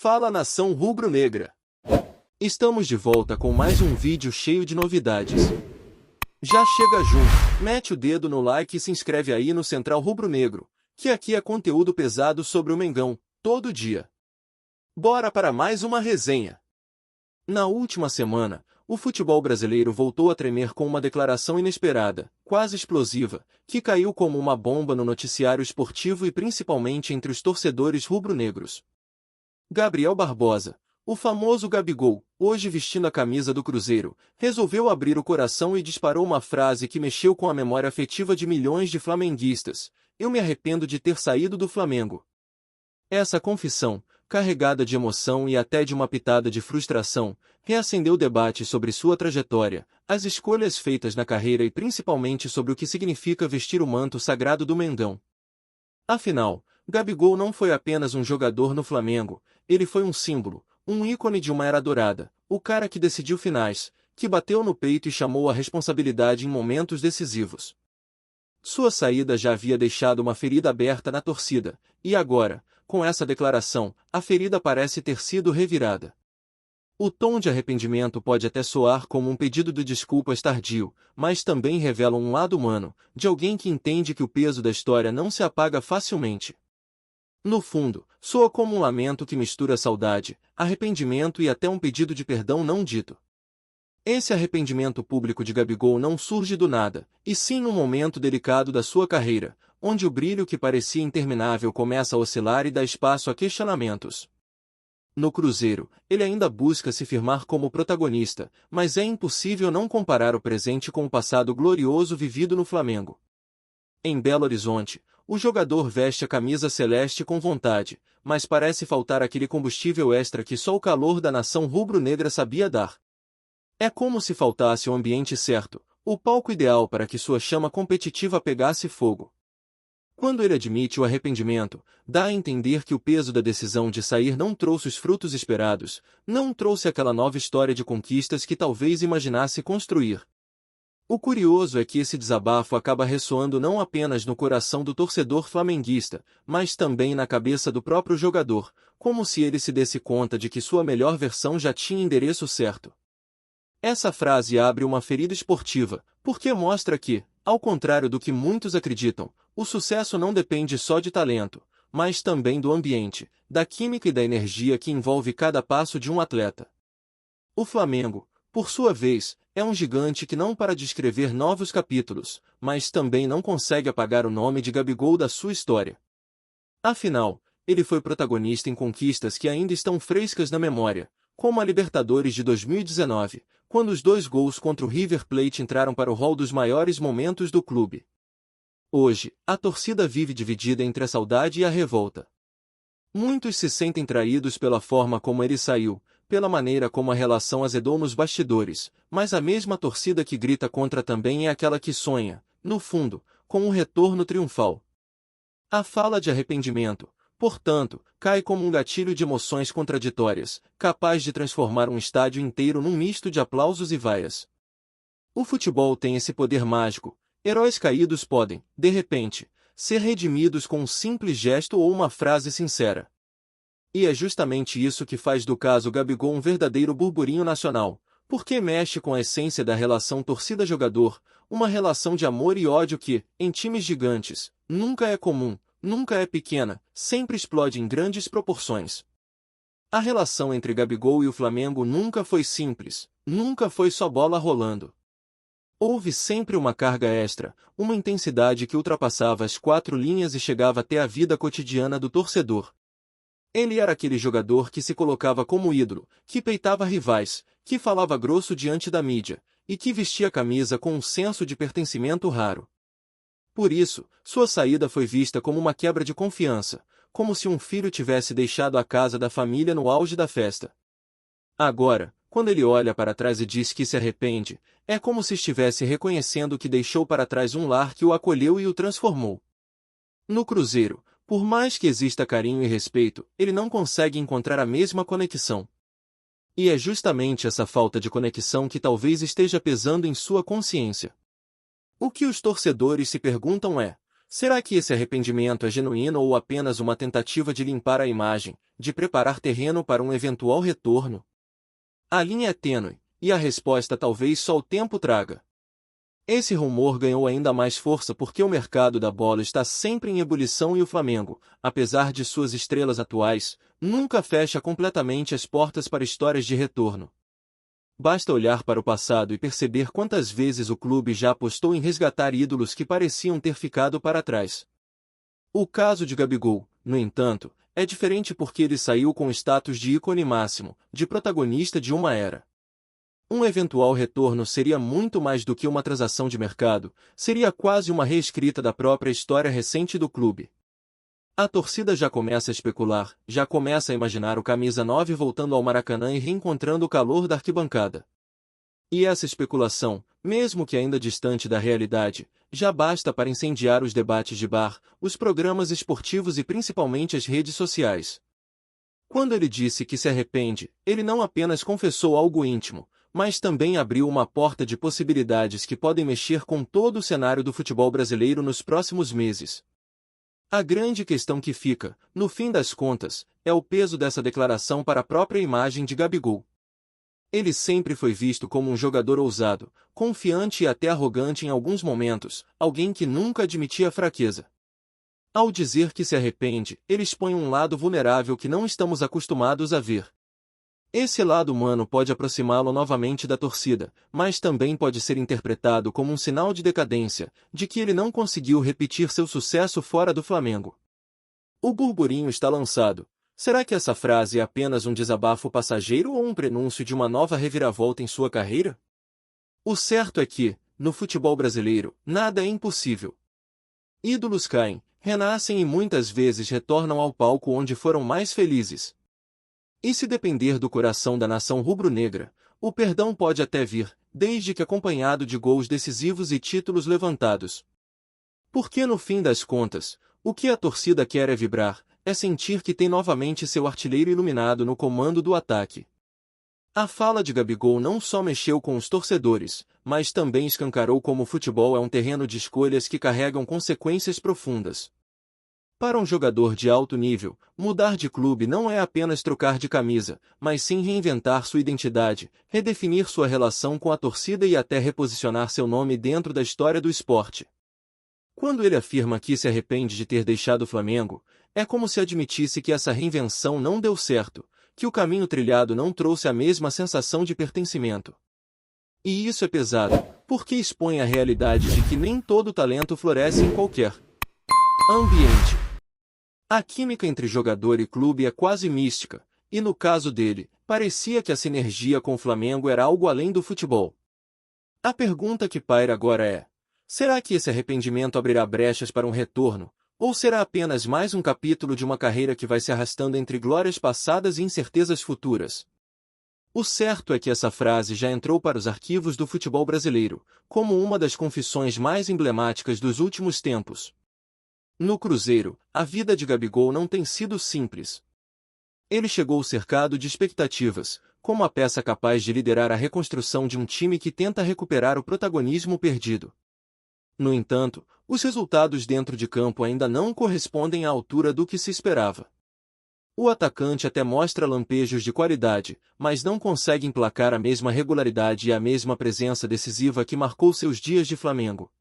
Fala, nação rubro-negra! Estamos de volta com mais um vídeo cheio de novidades. Já chega junto, mete o dedo no like e se inscreve aí no Central Rubro-Negro, que aqui é conteúdo pesado sobre o Mengão, todo dia. Bora para mais uma resenha. Na última semana, o futebol brasileiro voltou a tremer com uma declaração inesperada, quase explosiva, que caiu como uma bomba no noticiário esportivo e principalmente entre os torcedores rubro-negros. Gabriel Barbosa, o famoso Gabigol, hoje vestindo a camisa do Cruzeiro, resolveu abrir o coração e disparou uma frase que mexeu com a memória afetiva de milhões de flamenguistas: "Eu me arrependo de ter saído do Flamengo." Essa confissão, carregada de emoção e até de uma pitada de frustração, reacendeu debates sobre sua trajetória, as escolhas feitas na carreira e principalmente sobre o que significa vestir o manto sagrado do Mengão. Afinal, Gabigol não foi apenas um jogador no Flamengo, ele foi um símbolo, um ícone de uma era dourada, o cara que decidiu finais, que bateu no peito e chamou a responsabilidade em momentos decisivos. Sua saída já havia deixado uma ferida aberta na torcida, e agora, com essa declaração, a ferida parece ter sido revirada. O tom de arrependimento pode até soar como um pedido de desculpas tardio, mas também revela um lado humano, de alguém que entende que o peso da história não se apaga facilmente. No fundo, soa como um lamento que mistura saudade, arrependimento e até um pedido de perdão não dito. Esse arrependimento público de Gabigol não surge do nada, e sim num momento delicado da sua carreira, onde o brilho que parecia interminável começa a oscilar e dá espaço a questionamentos. No Cruzeiro, ele ainda busca se firmar como protagonista, mas é impossível não comparar o presente com o passado glorioso vivido no Flamengo. Em Belo Horizonte, o jogador veste a camisa celeste com vontade, mas parece faltar aquele combustível extra que só o calor da nação rubro-negra sabia dar. É como se faltasse o ambiente certo, o palco ideal para que sua chama competitiva pegasse fogo. Quando ele admite o arrependimento, dá a entender que o peso da decisão de sair não trouxe os frutos esperados, não trouxe aquela nova história de conquistas que talvez imaginasse construir. O curioso é que esse desabafo acaba ressoando não apenas no coração do torcedor flamenguista, mas também na cabeça do próprio jogador, como se ele se desse conta de que sua melhor versão já tinha endereço certo. Essa frase abre uma ferida esportiva, porque mostra que, ao contrário do que muitos acreditam, o sucesso não depende só de talento, mas também do ambiente, da química e da energia que envolve cada passo de um atleta. O Flamengo, por sua vez, é um gigante que não para de escrever novos capítulos, mas também não consegue apagar o nome de Gabigol da sua história. Afinal, ele foi protagonista em conquistas que ainda estão frescas na memória, como a Libertadores de 2019, quando os 2 gols contra o River Plate entraram para o hall dos maiores momentos do clube. Hoje, a torcida vive dividida entre a saudade e a revolta. Muitos se sentem traídos pela forma como ele saiu, pela maneira como a relação azedou nos bastidores, mas a mesma torcida que grita contra também é aquela que sonha, no fundo, com um retorno triunfal. A fala de arrependimento, portanto, cai como um gatilho de emoções contraditórias, capaz de transformar um estádio inteiro num misto de aplausos e vaias. O futebol tem esse poder mágico: heróis caídos podem, de repente, ser redimidos com um simples gesto ou uma frase sincera. E é justamente isso que faz do caso Gabigol um verdadeiro burburinho nacional, porque mexe com a essência da relação torcida-jogador, uma relação de amor e ódio que, em times gigantes, nunca é comum, nunca é pequena, sempre explode em grandes proporções. A relação entre Gabigol e o Flamengo nunca foi simples, nunca foi só bola rolando. Houve sempre uma carga extra, uma intensidade que ultrapassava as 4 linhas e chegava até a vida cotidiana do torcedor. Ele era aquele jogador que se colocava como ídolo, que peitava rivais, que falava grosso diante da mídia, e que vestia a camisa com um senso de pertencimento raro. Por isso, sua saída foi vista como uma quebra de confiança, como se um filho tivesse deixado a casa da família no auge da festa. Agora, quando ele olha para trás e diz que se arrepende, é como se estivesse reconhecendo que deixou para trás um lar que o acolheu e o transformou. No Cruzeiro, por mais que exista carinho e respeito, ele não consegue encontrar a mesma conexão. E é justamente essa falta de conexão que talvez esteja pesando em sua consciência. O que os torcedores se perguntam é: Será que esse arrependimento é genuíno ou apenas uma tentativa de limpar a imagem, de preparar terreno para um eventual retorno? A linha é tênue, e a resposta talvez só o tempo traga. Esse rumor ganhou ainda mais força porque o mercado da bola está sempre em ebulição e o Flamengo, apesar de suas estrelas atuais, nunca fecha completamente as portas para histórias de retorno. Basta olhar para o passado e perceber quantas vezes o clube já apostou em resgatar ídolos que pareciam ter ficado para trás. O caso de Gabigol, no entanto, é diferente porque ele saiu com o status de ícone máximo, de protagonista de uma era. Um eventual retorno seria muito mais do que uma transação de mercado, seria quase uma reescrita da própria história recente do clube. A torcida já começa a especular, já começa a imaginar o camisa 9 voltando ao Maracanã e reencontrando o calor da arquibancada. E essa especulação, mesmo que ainda distante da realidade, já basta para incendiar os debates de bar, os programas esportivos e principalmente as redes sociais. Quando ele disse que se arrepende, ele não apenas confessou algo íntimo, mas também abriu uma porta de possibilidades que podem mexer com todo o cenário do futebol brasileiro nos próximos meses. A grande questão que fica, no fim das contas, é o peso dessa declaração para a própria imagem de Gabigol. Ele sempre foi visto como um jogador ousado, confiante e até arrogante em alguns momentos, alguém que nunca admitia fraqueza. Ao dizer que se arrepende, ele expõe um lado vulnerável que não estamos acostumados a ver. Esse lado humano pode aproximá-lo novamente da torcida, mas também pode ser interpretado como um sinal de decadência, de que ele não conseguiu repetir seu sucesso fora do Flamengo. O burburinho está lançado. Será que essa frase é apenas um desabafo passageiro ou um prenúncio de uma nova reviravolta em sua carreira? O certo é que, no futebol brasileiro, nada é impossível. Ídolos caem, renascem e muitas vezes retornam ao palco onde foram mais felizes. E se depender do coração da nação rubro-negra, o perdão pode até vir, desde que acompanhado de gols decisivos e títulos levantados. Porque no fim das contas, o que a torcida quer é vibrar, é sentir que tem novamente seu artilheiro iluminado no comando do ataque. A fala de Gabigol não só mexeu com os torcedores, mas também escancarou como o futebol é um terreno de escolhas que carregam consequências profundas. Para um jogador de alto nível, mudar de clube não é apenas trocar de camisa, mas sim reinventar sua identidade, redefinir sua relação com a torcida e até reposicionar seu nome dentro da história do esporte. Quando ele afirma que se arrepende de ter deixado o Flamengo, é como se admitisse que essa reinvenção não deu certo, que o caminho trilhado não trouxe a mesma sensação de pertencimento. E isso é pesado, porque expõe a realidade de que nem todo talento floresce em qualquer ambiente. A química entre jogador e clube é quase mística, e no caso dele, parecia que a sinergia com o Flamengo era algo além do futebol. A pergunta que paira agora é: será que esse arrependimento abrirá brechas para um retorno, ou será apenas mais um capítulo de uma carreira que vai se arrastando entre glórias passadas e incertezas futuras? O certo é que essa frase já entrou para os arquivos do futebol brasileiro, como uma das confissões mais emblemáticas dos últimos tempos. No Cruzeiro, a vida de Gabigol não tem sido simples. Ele chegou cercado de expectativas, como a peça capaz de liderar a reconstrução de um time que tenta recuperar o protagonismo perdido. No entanto, os resultados dentro de campo ainda não correspondem à altura do que se esperava. O atacante até mostra lampejos de qualidade, mas não consegue emplacar a mesma regularidade e a mesma presença decisiva que marcou seus dias de Flamengo.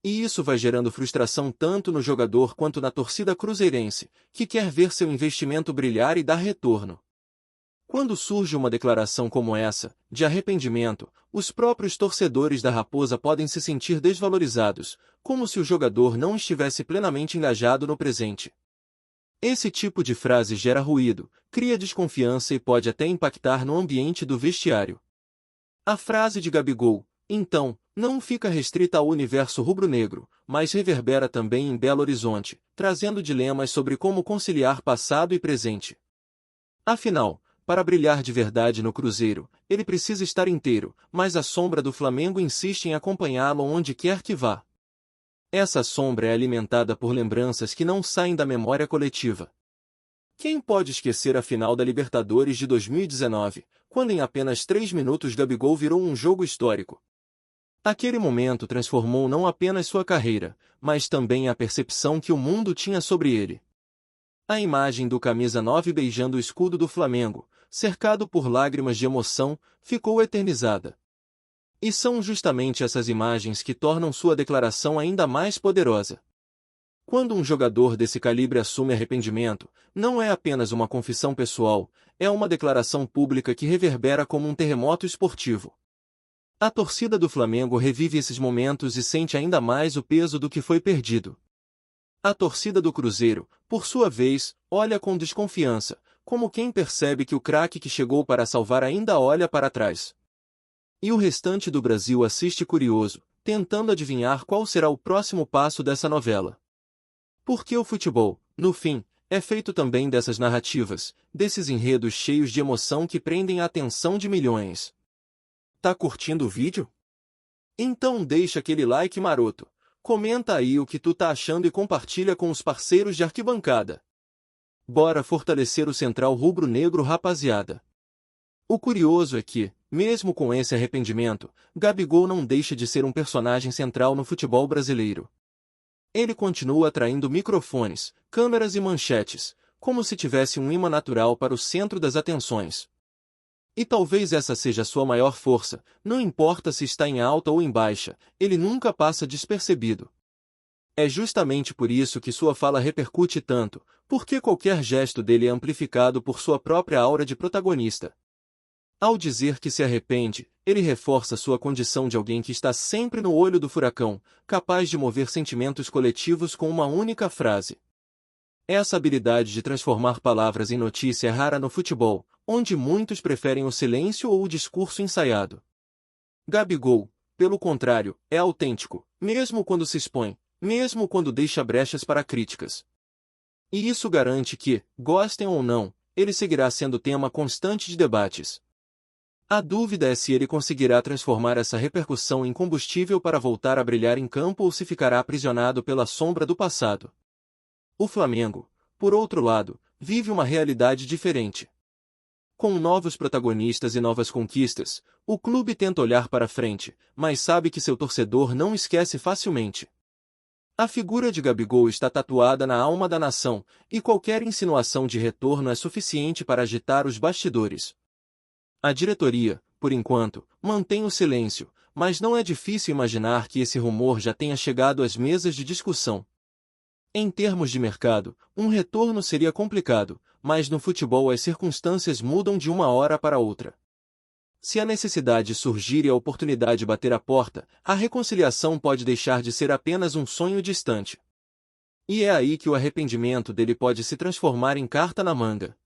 E isso vai gerando frustração tanto no jogador quanto na torcida cruzeirense, que quer ver seu investimento brilhar e dar retorno. Quando surge uma declaração como essa, de arrependimento, os próprios torcedores da Raposa podem se sentir desvalorizados, como se o jogador não estivesse plenamente engajado no presente. Esse tipo de frase gera ruído, cria desconfiança e pode até impactar no ambiente do vestiário. A frase de Gabigol, então, não fica restrita ao universo rubro-negro, mas reverbera também em Belo Horizonte, trazendo dilemas sobre como conciliar passado e presente. Afinal, para brilhar de verdade no Cruzeiro, ele precisa estar inteiro, mas a sombra do Flamengo insiste em acompanhá-lo onde quer que vá. Essa sombra é alimentada por lembranças que não saem da memória coletiva. Quem pode esquecer a final da Libertadores de 2019, quando em apenas 3 minutos Gabigol virou um jogo histórico? Aquele momento transformou não apenas sua carreira, mas também a percepção que o mundo tinha sobre ele. A imagem do camisa 9 beijando o escudo do Flamengo, cercado por lágrimas de emoção, ficou eternizada. E são justamente essas imagens que tornam sua declaração ainda mais poderosa. Quando um jogador desse calibre assume arrependimento, não é apenas uma confissão pessoal, é uma declaração pública que reverbera como um terremoto esportivo. A torcida do Flamengo revive esses momentos e sente ainda mais o peso do que foi perdido. A torcida do Cruzeiro, por sua vez, olha com desconfiança, como quem percebe que o craque que chegou para salvar ainda olha para trás. E o restante do Brasil assiste curioso, tentando adivinhar qual será o próximo passo dessa novela. Porque o futebol, no fim, é feito também dessas narrativas, desses enredos cheios de emoção que prendem a atenção de milhões. Tá curtindo o vídeo? Então deixa aquele like maroto, comenta aí o que tu tá achando e compartilha com os parceiros de arquibancada. Bora fortalecer o Central Rubro-Negro, rapaziada. O curioso é que, mesmo com esse arrependimento, Gabigol não deixa de ser um personagem central no futebol brasileiro. Ele continua atraindo microfones, câmeras e manchetes, como se tivesse um imã natural para o centro das atenções. E talvez essa seja a sua maior força, não importa se está em alta ou em baixa, ele nunca passa despercebido. É justamente por isso que sua fala repercute tanto, porque qualquer gesto dele é amplificado por sua própria aura de protagonista. Ao dizer que se arrepende, ele reforça sua condição de alguém que está sempre no olho do furacão, capaz de mover sentimentos coletivos com uma única frase. Essa habilidade de transformar palavras em notícia é rara no futebol, onde muitos preferem o silêncio ou o discurso ensaiado. Gabigol, pelo contrário, é autêntico, mesmo quando se expõe, mesmo quando deixa brechas para críticas. E isso garante que, gostem ou não, ele seguirá sendo tema constante de debates. A dúvida é se ele conseguirá transformar essa repercussão em combustível para voltar a brilhar em campo ou se ficará aprisionado pela sombra do passado. O Flamengo, por outro lado, vive uma realidade diferente. Com novos protagonistas e novas conquistas, o clube tenta olhar para frente, mas sabe que seu torcedor não esquece facilmente. A figura de Gabigol está tatuada na alma da nação, e qualquer insinuação de retorno é suficiente para agitar os bastidores. A diretoria, por enquanto, mantém o silêncio, mas não é difícil imaginar que esse rumor já tenha chegado às mesas de discussão. Em termos de mercado, um retorno seria complicado, mas no futebol as circunstâncias mudam de uma hora para outra. Se a necessidade surgir e a oportunidade bater à porta, a reconciliação pode deixar de ser apenas um sonho distante. E é aí que o arrependimento dele pode se transformar em carta na manga.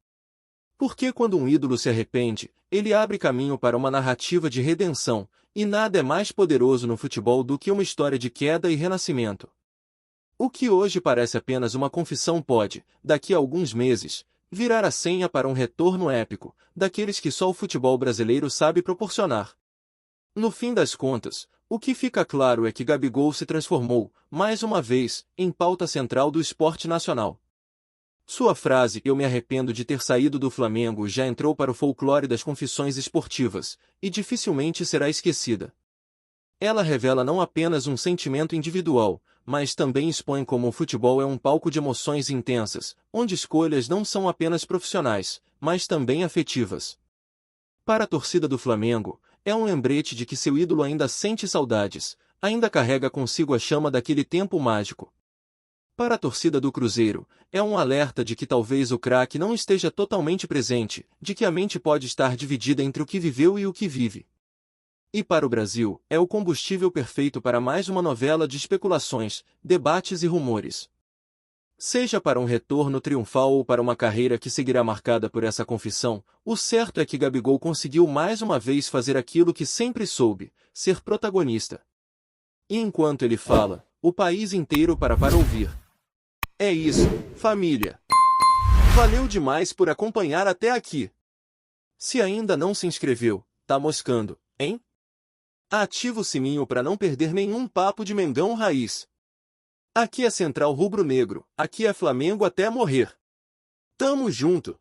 Porque quando um ídolo se arrepende, ele abre caminho para uma narrativa de redenção, e nada é mais poderoso no futebol do que uma história de queda e renascimento. O que hoje parece apenas uma confissão pode, daqui a alguns meses, virar a senha para um retorno épico, daqueles que só o futebol brasileiro sabe proporcionar. No fim das contas, o que fica claro é que Gabigol se transformou, mais uma vez, em pauta central do esporte nacional. Sua frase "Eu me arrependo de ter saído do Flamengo" já entrou para o folclore das confissões esportivas, e dificilmente será esquecida. Ela revela não apenas um sentimento individual, mas também expõe como o futebol é um palco de emoções intensas, onde escolhas não são apenas profissionais, mas também afetivas. Para a torcida do Flamengo, é um lembrete de que seu ídolo ainda sente saudades, ainda carrega consigo a chama daquele tempo mágico. Para a torcida do Cruzeiro, é um alerta de que talvez o craque não esteja totalmente presente, de que a mente pode estar dividida entre o que viveu e o que vive. E para o Brasil, é o combustível perfeito para mais uma novela de especulações, debates e rumores. Seja para um retorno triunfal ou para uma carreira que seguirá marcada por essa confissão, o certo é que Gabigol conseguiu mais uma vez fazer aquilo que sempre soube, ser protagonista. E enquanto ele fala, o país inteiro para ouvir. É isso, família. Valeu demais por acompanhar até aqui. Se ainda não se inscreveu, tá moscando, hein? Ativa o sininho para não perder nenhum papo de Mengão Raiz. Aqui é Central Rubro-Negro, aqui é Flamengo até morrer. Tamo junto!